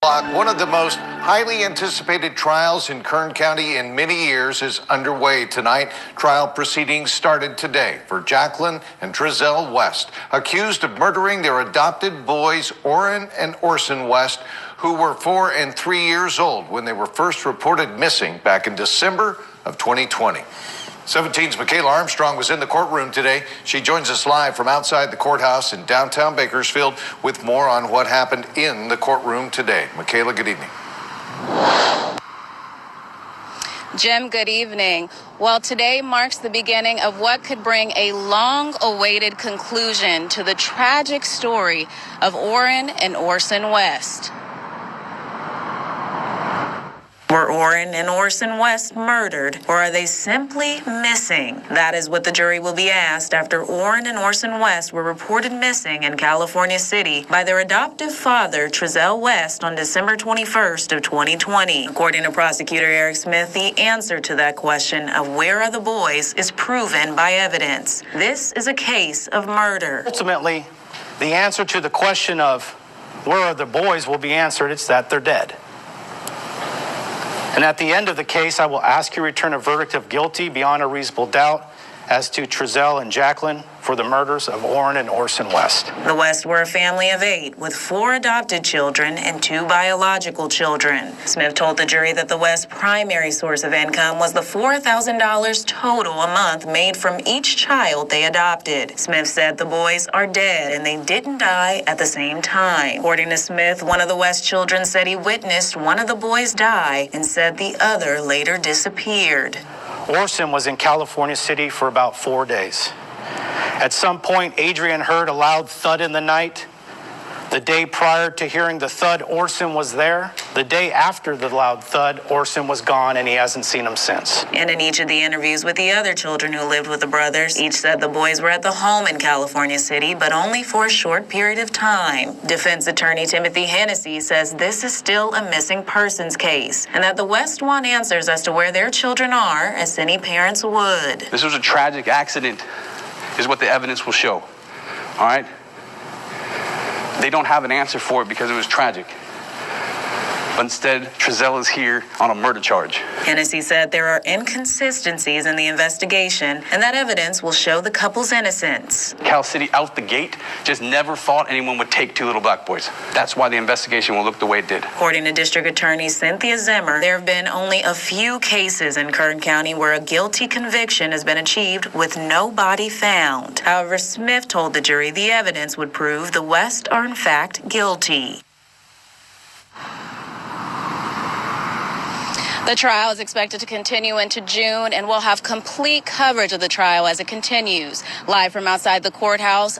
One of the most highly anticipated trials in Kern County in many years is underway tonight. Trial proceedings started today for Jacqueline and Trezell West, accused of murdering their adopted boys, Orrin and Orson West, who were 4 and 3 years old when they were first reported missing back in December of 2020. 17's Michaela Armstrong was in the courtroom today. She joins us live from outside the courthouse in downtown Bakersfield with more on what happened in the courtroom today. Michaela, good evening. Jim, good evening. Well, today marks the beginning of what could bring a long-awaited conclusion to the tragic story of Orrin and Orson West. Were Orrin and Orson West murdered, or are they simply missing? That is what the jury will be asked after Orrin and Orson West were reported missing in California City by their adoptive father, Trezell West, on December 21st of 2020. According to prosecutor Eric Smith, the answer to that question of where are the boys is proven by evidence. This is a case of murder. Ultimately, the answer to the question of where are the boys will be answered. It's that they're dead. And at the end of the case, I will ask you to return a verdict of guilty beyond a reasonable doubt as to Trezell and Jacqueline for the murders of Orrin and Orson West. The West were a family of 8 with 4 adopted children and 2 biological children. Smith told the jury that the West's primary source of income was the $4,000 total a month made from each child they adopted. Smith said the boys are dead and they didn't die at the same time. According to Smith, one of the West children said he witnessed one of the boys die and said the other later disappeared. Orson was in California City for about 4 days. At some point, Adrian heard a loud thud in the night. The day prior to hearing the thud, Orson was there. The day after the loud thud, Orson was gone, and he hasn't seen him since. And in each of the interviews with the other children who lived with the brothers, each said the boys were at the home in California City, but only for a short period of time. Defense attorney Timothy Hennessy says this is still a missing persons case, and that the West want answers as to where their children are, as any parents would. This was a tragic accident, is what the evidence will show. All right? They don't have an answer for it because it was tragic. But instead, Trezell is here on a murder charge. Hennessy said there are inconsistencies in the investigation, and that evidence will show the couple's innocence. Cal City out the gate just never thought anyone would take 2 little black boys. That's why the investigation will look the way it did. According to District Attorney Cynthia Zimmer, there have been only a few cases in Kern County where a guilty conviction has been achieved with no body found. However, Smith told the jury the evidence would prove the West are in fact guilty. The trial is expected to continue into June, and we'll have complete coverage of the trial as it continues. Live from outside the courthouse,